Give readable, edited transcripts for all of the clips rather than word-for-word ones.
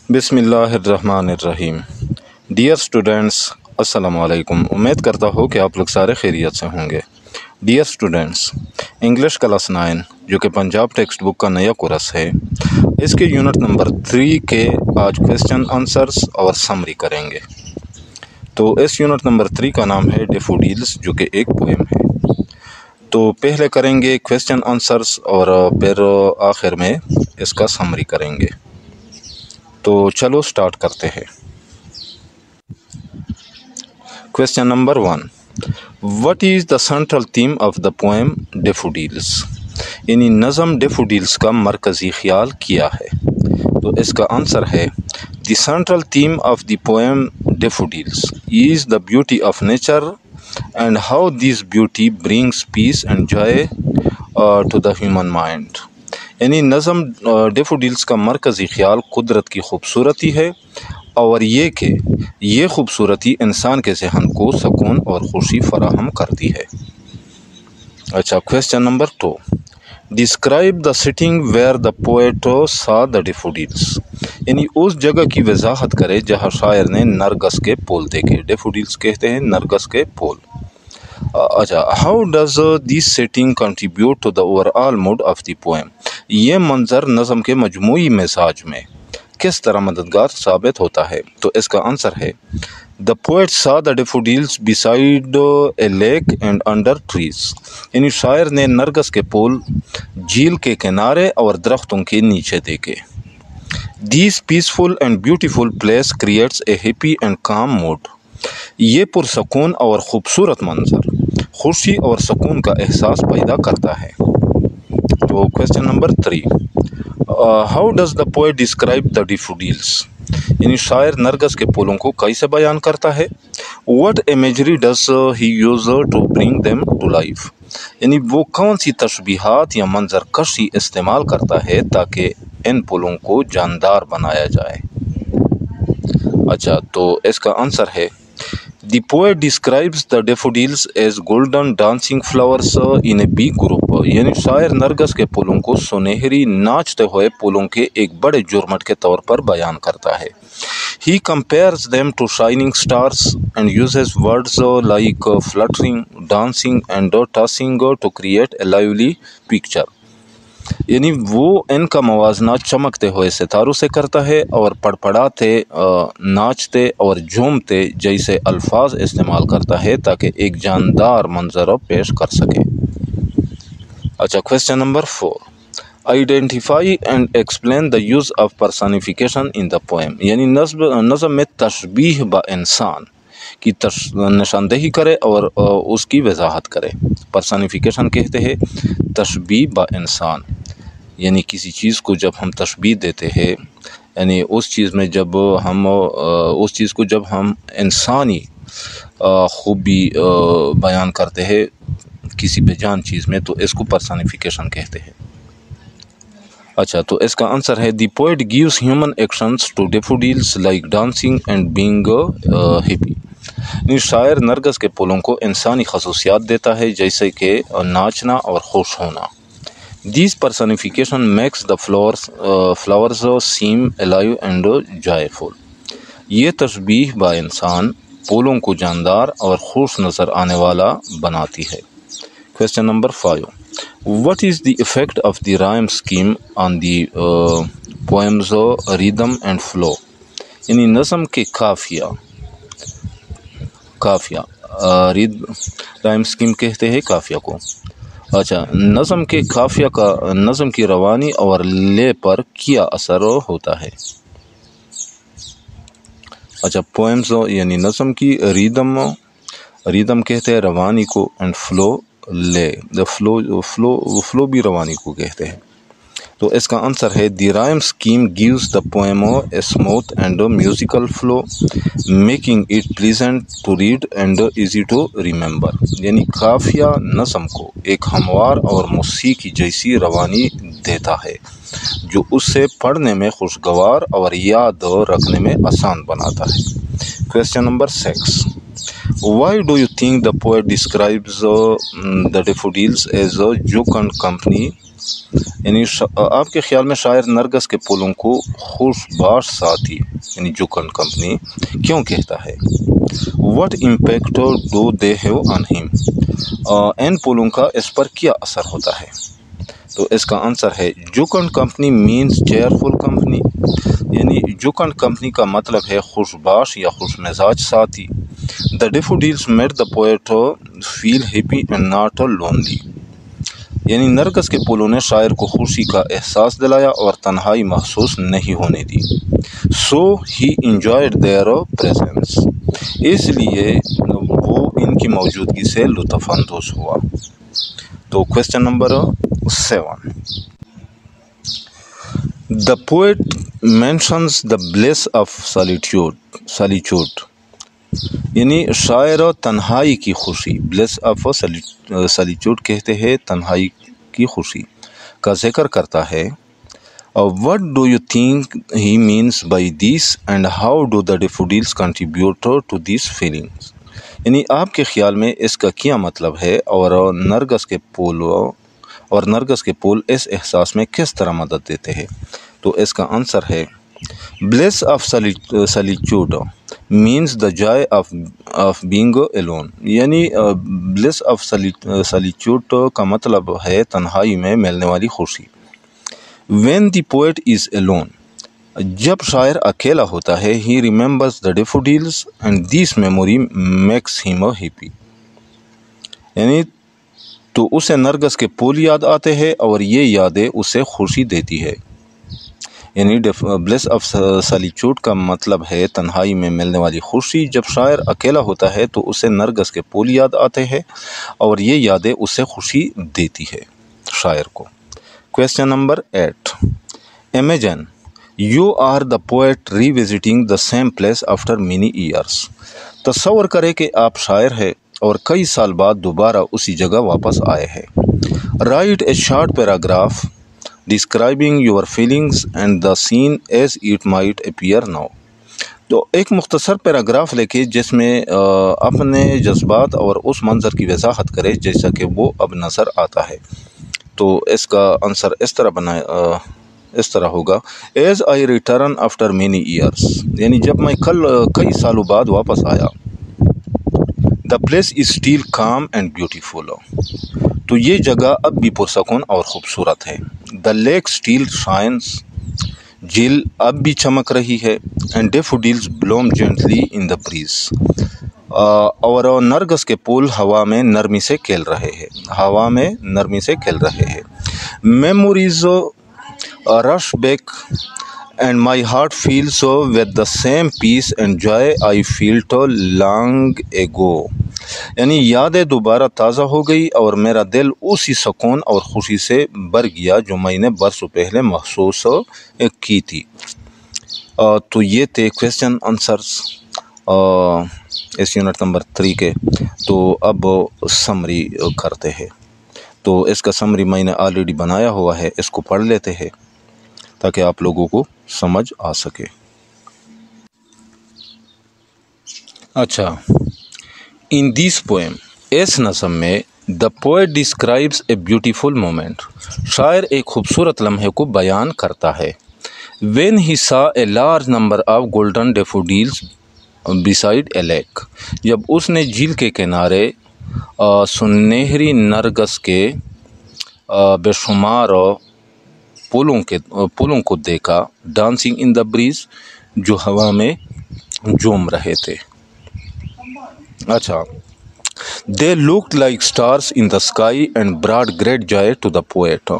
بسم اللہ الرحمن الرحیم۔ ڈیئر اسٹوڈینٹس، السلام علیکم۔ امید کرتا ہوں کہ آپ لوگ سارے خیریت سے ہوں گے۔ ڈیئر اسٹوڈینٹس، انگلش کلاس 9 جو کہ پنجاب ٹیکسٹ بک کا نیا کورس ہے، اس کے یونٹ نمبر 3 کے آج کویسچن آنسرس اور سمری کریں گے۔ تو اس یونٹ نمبر 3 کا نام ہے ڈیفوڈیلز، جو کہ ایک پویم ہے۔ تو پہلے کریں گے کویسچن آنسرس اور پھر آخر میں اس کا سمری کریں گے۔ تو چلو سٹارٹ کرتے ہیں۔ Question number 1، what is the central theme of the poem daffodils? یعنی نظم ڈیفوڈیلز کا مرکزی خیال کیا ہے؟ تو اس کا آنسر ہے the central theme of the poem daffodils is the beauty of nature and how this beauty brings peace and joy to the human mind. یعنی نظم ڈیفوڈیلز کا مرکزی خیال قدرت کی خوبصورتی ہے اور یہ کہ یہ خوبصورتی انسان کے ذہن کو سکون اور خوشی فراہم کرتی ہے۔ اچھا، question number 2، describe the sitting where the poet saw the daffodils. یعنی اس جگہ کی وضاحت کرے جہاں شاعر نے نرگس کے پھول دیکھے۔ ڈیفوڈیلز کہتے ہیں نرگس کے پھول۔ اچھا، how does this setting contribute to the overall mood of the poem? یہ منظر نظم کے مجموعی مزاج میں کس طرح مددگار ثابت ہوتا ہے؟ تو اس کا آنسر ہے the poet saw the daffodils beside a lake and under trees. یعنی شاعر نے نرگس کے پھول جھیل کے کنارے اور درختوں کے نیچے دیکھے۔ This peaceful and beautiful place creates a happy and calm mood. یہ پرسکون اور خوبصورت منظر خوشی اور سکون کا احساس پیدا کرتا ہے۔ تو question number 3، how does the poet describe the daffodils? یعنی شاعر نرگس کے پھولوں کو کیسے بیان کرتا ہے؟ What imagery does he use to bring them to life? یعنی وہ کون سی تشبیہات یا منظر کشی استعمال کرتا ہے تاکہ ان پھولوں کو جاندار بنایا جائے؟ اچھا، تو اس کا آنسر ہے the poet describes the daffodils as golden dancing flowers in a big group. یعنی شاعر نرگس کے پھولوں کو سنہری ناچتے ہوئے پھولوں کے ایک بڑے جھرمٹ کے طور پر بیان کرتا ہے۔ ہی compares them to shining stars and uses words like fluttering, dancing and tossing to create a lively picture۔ یعنی وہ ان کا موازنہ چمکتے ہوئے ستاروں سے کرتا ہے اور پڑپڑاتے، ناچتے اور جھومتے جیسے الفاظ استعمال کرتا ہے تاکہ ایک جاندار منظر پیش کر سکے۔ اچھا، question number 4، identify and explain the use of personification in the poem. یعنی نظم میں تشبیہ با انسان کی نشاندہی کرے اور اس کی وضاحت کرے۔ پرسانیفیکیشن کہتے ہیں تشبیہ با انسان، یعنی کسی چیز کو جب ہم تشبیہ دیتے ہیں، یعنی اس چیز کو جب ہم انسانی خوبی بیان کرتے ہیں کسی بے جان چیز میں، تو اس کو پرسانیفیکیشن کہتے ہیں۔ اچھا، تو اس کا آنسر ہے the poet gives human actions to daffodils like dancing and being happy. یعنی شاعر نرگس کے پھولوں کو انسانی خصوصیات دیتا ہے جیسے کہ ناچنا اور خوش ہونا۔ This personification makes the flowers seem alive and joyful. یہ تشبیہ با انسان پھولوں کو جاندار اور خوش نظر آنے والا بناتی ہے۔ Question number 5، what is the effect of the rhyme scheme on the poem's rhythm and flow؟ یعنی نظم کے قافیہ رائم اسکیم کہتے ہیں قافیہ کو۔ اچھا، نظم کے قافیہ کا نظم کی روانی اور لے پر کیا اثر ہوتا ہے؟ اچھا، پوئمز یعنی نظم کی ریدم کہتے ہیں روانی کو، اینڈ فلو لے، فلو بھی روانی کو کہتے ہیں۔ تو اس کا آنسر ہے the rhyme scheme gives the poem a smooth and musical flow making it pleasant to read and easy to remember. یعنی قافیہ نظم کو ایک ہموار اور موسیقی جیسی روانی دیتا ہے جو اسے پڑھنے میں خوشگوار اور یاد رکھنے میں آسان بناتا ہے۔ Question number 6، why do you think the poet describes the daffodils as a jocund company یعنی آپ کے خیال میں شاعر نرگس کے پھولوں کو خوش باش ساتھی یعنی جوکنڈ کمپنی کیوں کہتا ہے؟ What impact do they have on ہم، ان پھولوں کا اس پر کیا اثر ہوتا ہے؟ تو اس کا آنسر ہے جوکنڈ کمپنی مینز چیئرفل کمپنی، یعنی جوکنڈ کمپنی کا مطلب ہے خوش باش یا خوش مزاج ساتھی۔ The daffodils made the poet feel happy and not lonely, یعنی نرگس کے پھولوں نے شاعر کو خوشی کا احساس دلایا اور تنہائی محسوس نہیں ہونے دی۔ سو ہی انجوائڈ دیئر پریزنس، اس لیے وہ ان کی موجودگی سے لطف اندوز ہوا۔ تو question number 7، the poet mentions the bliss of solitude, یعنی شاعر تنہائی کی خوشی، بلیس آف سالیچیوڈ کہتے ہیں تنہائی کی خوشی کا ذکر کرتا ہے۔ What do you think he means by this and how do the daffodils contribute to this feelings, یعنی آپ کے خیال میں اس کا کیا مطلب ہے اور نرگس کے پھول اس احساس میں کس طرح مدد دیتے ہیں؟ تو اس کا آنسر ہے bliss of solitude means the joy of being alone, یعنی بلیس آف سالیچیوڈ کا مطلب ہے تنہائی میں ملنے والی خوشی۔ When the poet is alone, جب شاعر اکیلا ہوتا ہے، he remembers the daffodils and this memory makes him happy, یعنی تو اسے نرگس کے پھول یاد آتے ہیں اور یہ یادیں اسے خوشی دیتی ہے۔ یعنی بلیس آف سالیچیوڈ کا مطلب ہے تنہائی میں ملنے والی خوشی۔ جب شاعر اکیلا ہوتا ہے تو اسے نرگس کے پھول یاد آتے ہیں اور یہ یادیں اسے خوشی دیتی ہے شاعر کو۔ Question number 8، imagine you are the poet revisiting the same place after many years, تصور کرے کہ آپ شاعر ہیں اور کئی سال بعد دوبارہ اسی جگہ واپس آئے ہیں۔ Right a short paragraph describing your feelings and the seen as it might appear now, تو ایک مختصر پیراگراف لکھے جس میں اپنے جذبات اور اس منظر کی وضاحت کرے جیسا کہ وہ اب نظر آتا ہے۔ تو اس کا آنسر اس طرح ہوگا as I return after many years, یعنی جب میں کئی سالوں بعد واپس آیا۔ The place is still calm and beautiful, تو یہ جگہ اب بھی پرسکون اور خوبصورت ہے۔ دا لیک اسٹل شائنس، جھیل اب بھی چمک رہی ہے۔ اینڈ ڈیفوڈیلز بلوم جینٹلی ان دا بریز، اور نرگس کے پھول ہوا میں نرمی سے کھیل رہے ہیں۔ Memories rush back and my heart feels with the same piece and joy I felt long ego, یعنی یادیں دوبارہ تازہ ہو گئی اور میرا دل اسی سکون اور خوشی سے بھر گیا جو میں نے برسوں پہلے محسوس کی تھی۔ تو یہ تھے کویسچن آنسرز اس یونٹ نمبر 3 کے۔ تو اب سمری کرتے ہیں۔ تو اس کا سمری میں نے آلریڈی بنایا ہوا ہے، اس کو پڑھ لیتے ہیں تاکہ آپ لوگوں کو سمجھ آ سکے۔ اچھا، ان دیس پوئم، اس نظم میں the poet describes a beautiful moment, شاعر ایک خوبصورت لمحے کو بیان کرتا ہے۔ When he saw a large number of golden daffodils beside a lake, جب اس نے جھیل کے کنارے سنہری نرگس کے بے شمار پھولوں کو دیکھا، ڈانسنگ ان دا بریز، جو ہوا میں جھوم رہے تھے۔ اچھا، they looked like stars in the sky and brought great joy to the poet,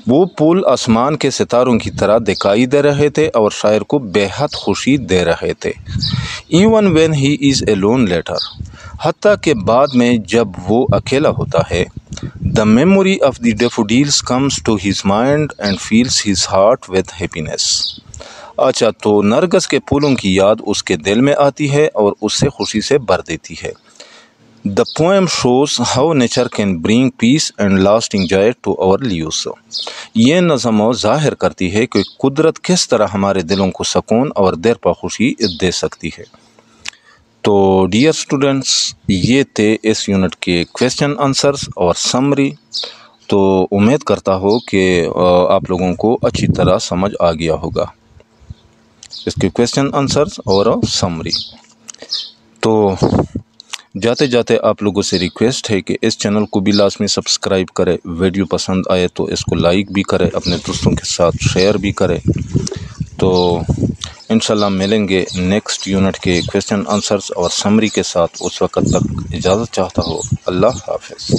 وہ پھول آسمان کے ستاروں کی طرح دکھائی دے رہے تھے اور شاعر کو بے حد خوشی دے رہے تھے۔ Even when he is alone later, حتیٰ کہ بعد میں جب وہ اکیلا ہوتا ہے، the memory of the daffodils comes to his mind and fills his heart with happiness. اچھا، تو نرگس کے پھولوں کی یاد اس کے دل میں آتی ہے اور اس سے خوشی سے بھر دیتی ہے۔ The poem shows how nature can bring peace and lasting joy to our lives. یہ نظم ظاہر کرتی ہے کہ قدرت کس طرح ہمارے دلوں کو سکون اور دیرپا خوشی دے سکتی ہے۔ تو ڈیئر اسٹوڈنٹس، یہ تھے اس یونٹ کے کویسچن آنسرز اور سمری، تو امید کرتا ہو کہ آپ لوگوں کو اچھی طرح سمجھ آ گیا ہوگا اس کے کویشچن آنسرز اور سمری۔ تو جاتے جاتے آپ لوگوں سے ریکویسٹ ہے کہ اس چینل کو بھی لازمی سبسکرائب کرے، ویڈیو پسند آئے تو اس کو لائک بھی کرے، اپنے دوستوں کے ساتھ شیئر بھی کرے۔ تو انشاءاللہ ملیں گے نیکسٹ یونٹ کے کویشچن آنسرز اور سمری کے ساتھ، اس وقت تک اجازت چاہتا ہوں۔ اللہ حافظ۔